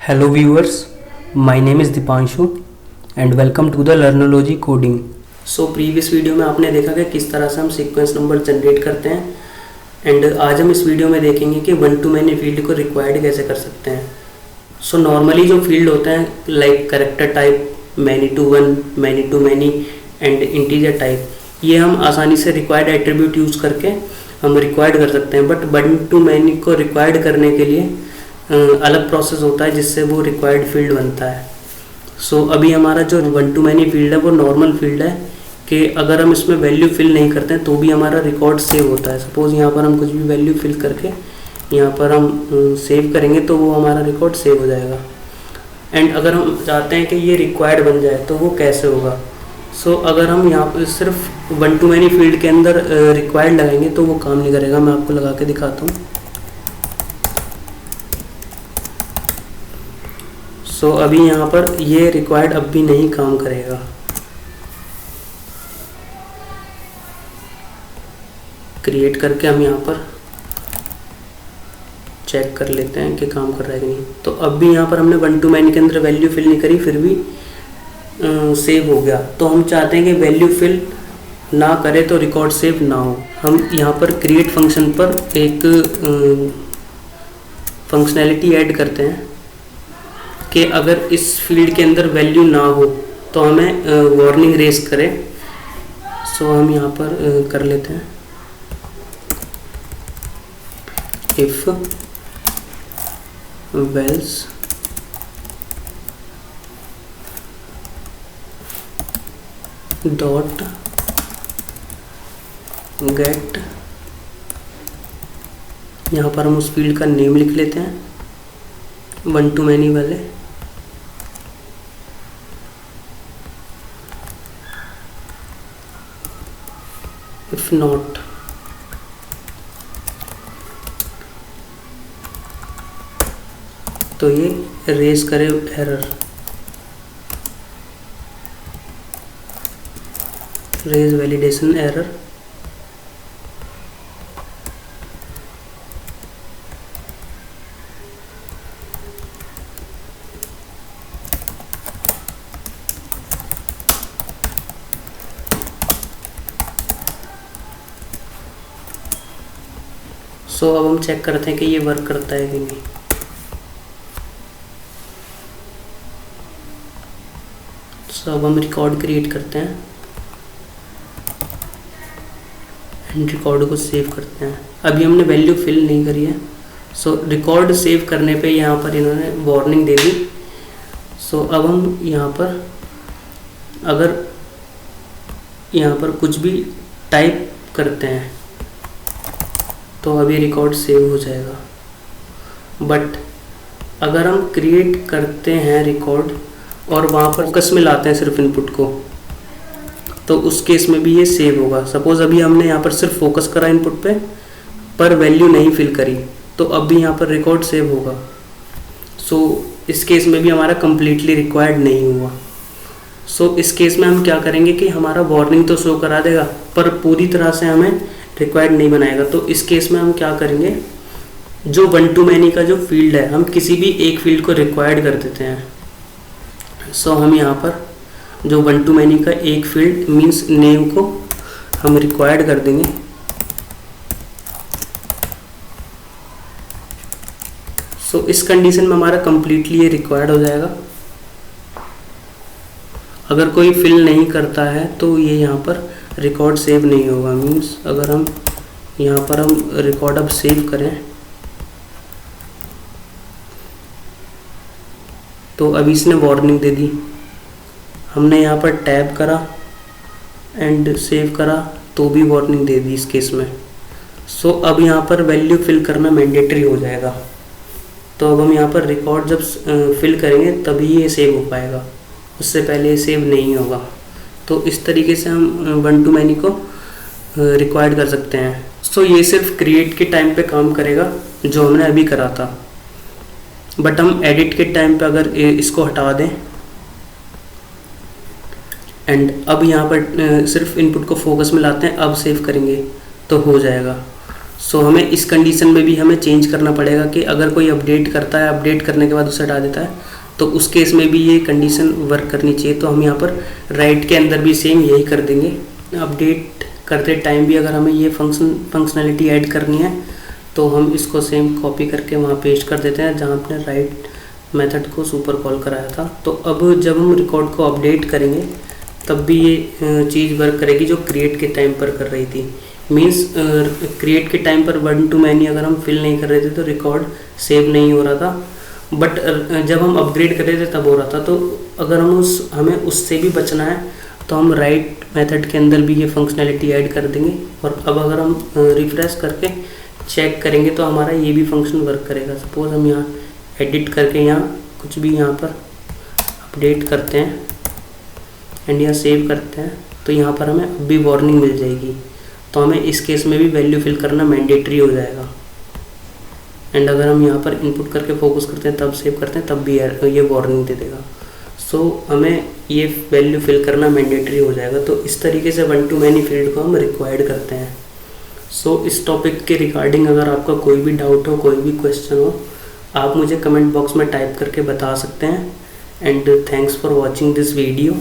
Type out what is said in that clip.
Hello viewers, my name is Dipanshu and welcome to the Learnology Coding. Previous video में आपने देखा कि किस तरह से हम सीक्वेंस नंबर जनरेट करते हैं एंड आज हम इस वीडियो में देखेंगे कि वन टू मैनी फील्ड को रिक्वायर्ड कैसे कर सकते हैं। नॉर्मली जो फील्ड होते हैं like character type, many to one, many to many and integer type, ये हम आसानी से रिक्वायर्ड एट्रीब्यूट यूज़ करके हम रिक्वायर्ड कर सकते हैं। बट वन टू मैनी को रिक्वायर्ड करने के लिए अलग प्रोसेस होता है जिससे वो रिक्वायर्ड फील्ड बनता है। अभी हमारा जो वन टू मैनी फील्ड है वो नॉर्मल फील्ड है कि अगर हम इसमें वैल्यू फिल नहीं करते हैं तो भी हमारा रिकॉर्ड सेव होता है। सपोज़ यहाँ पर हम कुछ भी वैल्यू फिल करके यहाँ पर हम सेव करेंगे तो वो हमारा रिकॉर्ड सेव हो जाएगा। एंड अगर हम चाहते हैं कि ये रिक्वायर्ड बन जाए तो वो कैसे होगा। अगर हम यहाँ पर सिर्फ वन टू मैनी फील्ड के अंदर रिक्वायर्ड लगाएंगे तो वो काम नहीं करेगा। मैं आपको लगा के दिखाता हूँ। अभी यहाँ पर ये रिक्वायर्ड अब भी नहीं काम करेगा। क्रिएट करके हम यहाँ पर चेक कर लेते हैं कि काम कर रहा है कि नहीं। तो अब भी यहाँ पर हमने वन टू मैनी के अंदर वैल्यू फिल नहीं करी, फिर भी सेव हो गया। तो हम चाहते हैं कि वैल्यू फिल ना करे तो रिकॉर्ड सेव ना हो। हम यहाँ पर क्रिएट फंक्शन पर एक फंक्शनैलिटी ऐड करते हैं कि अगर इस फील्ड के अंदर वैल्यू ना हो तो हमें वार्निंग रेज करें। हम यहाँ पर कर लेते हैं इफ वेल्स डॉट गेट, यहाँ पर हम उस फील्ड का नेम लिख लेते हैं वन टू मैनी वाले। इफ नॉट तो ये रेज करे एरर, रेज वैलिडेशन एरर। अब हम चेक करते हैं कि ये वर्क करता है कि नहीं। अब हम रिकॉर्ड क्रिएट करते हैं एंड रिकॉर्ड को सेव करते हैं। अभी हमने वैल्यू फिल नहीं करी है। रिकॉर्ड सेव करने पे यहाँ पर इन्होंने वार्निंग दे दी। अब हम यहाँ पर अगर यहाँ पर कुछ भी टाइप करते हैं तो अभी रिकॉर्ड सेव हो जाएगा। बट अगर हम क्रिएट करते हैं रिकॉर्ड और वहाँ पर फोकस में लाते हैं सिर्फ इनपुट को, तो उस केस में भी ये सेव होगा। सपोज़ अभी हमने यहाँ पर सिर्फ फोकस करा इनपुट पे पर वैल्यू नहीं फिल करी, तो अब भी यहाँ पर रिकॉर्ड सेव होगा। इस केस में भी हमारा कम्प्लीटली रिक्वायर्ड नहीं हुआ। इस केस में हम क्या करेंगे कि हमारा वार्निंग तो शो करा देगा पर पूरी तरह से हमें रिक्वायर्ड नहीं बनाएगा। तो इस केस में हम क्या करेंगे, जो वन टू मैनी का जो फील्ड है हम किसी भी एक फील्ड को रिक्वायर्ड कर देते हैं। हम यहाँ पर जो वन टू मैनी का एक फील्ड मींस नेम को हम रिक्वायर्ड कर देंगे। इस कंडीशन में हमारा कंप्लीटली ये रिक्वायर्ड हो जाएगा। अगर कोई फिल नहीं करता है तो ये यहाँ पर रिकॉर्ड सेव नहीं होगा। मीन्स अगर हम यहाँ पर हम रिकॉर्ड अब सेव करें तो अभी इसने वार्निंग दे दी। हमने यहाँ पर टैब करा एंड सेव करा तो भी वार्निंग दे दी इस केस में। अब यहाँ पर वैल्यू फिल करना मैंडेटरी हो जाएगा। तो अब हम यहाँ पर रिकॉर्ड जब फिल करेंगे तभी ये सेव हो पाएगा, उससे पहले ये सेव नहीं होगा। तो इस तरीके से हम वन टू मैनी को रिक्वायर्ड कर सकते हैं। ये सिर्फ क्रिएट के टाइम पे काम करेगा जो हमने अभी करा था। बट हम एडिट के टाइम पे अगर इसको हटा दें एंड अब यहाँ पर सिर्फ इनपुट को फोकस में लाते हैं, अब सेव करेंगे तो हो जाएगा। सो हमें इस कंडीशन में भी हमें चेंज करना पड़ेगा कि अगर कोई अपडेट करता है, अपडेट करने के बाद उसे हटा देता है, तो उस केस में भी ये कंडीशन वर्क करनी चाहिए। तो हम यहाँ पर राइट के अंदर भी सेम यही कर देंगे। अपडेट करते टाइम भी अगर हमें ये फंक्शनैलिटी ऐड करनी है तो हम इसको सेम कॉपी करके वहाँ पेस्ट कर देते हैं जहाँ अपने राइट मेथड को सुपर कॉल कराया था। तो अब जब हम रिकॉर्ड को अपडेट करेंगे तब भी ये चीज़ वर्क करेगी जो क्रिएट के टाइम पर कर रही थी। मीन्स क्रिएट के टाइम पर 1 to many अगर हम फिल नहीं कर रहे थे तो रिकॉर्ड सेव नहीं हो रहा था, बट जब हम अपग्रेड कर रहे थे तब हो रहा था। तो अगर हमें उससे भी बचना है तो हम राइट मेथड के अंदर भी ये फंक्शनैलिटी ऐड कर देंगे। और अब अगर हम रिफ्रेश करके चेक करेंगे तो हमारा ये भी फंक्शन वर्क करेगा। सपोज हम यहाँ एडिट करके यहाँ कुछ भी यहाँ पर अपडेट करते हैं एंड यहाँ सेव करते हैं तो यहाँ पर हमें अब भी वार्निंग मिल जाएगी। तो हमें इस केस में भी वैल्यू फिल करना मैंडेटरी हो जाएगा। एंड अगर हम यहाँ पर इनपुट करके फोकस करते हैं तब सेव करते हैं तब भी ये वार्निंग दे देगा। सो हमें ये वैल्यू फिल करना मैंडेटरी हो जाएगा। तो इस तरीके से 1 to many फील्ड को हम रिक्वायर्ड करते हैं। सो इस टॉपिक के रिगार्डिंग अगर आपका कोई भी डाउट हो, कोई भी क्वेश्चन हो, आप मुझे कमेंट बॉक्स में टाइप करके बता सकते हैं। And thanks for watching this video.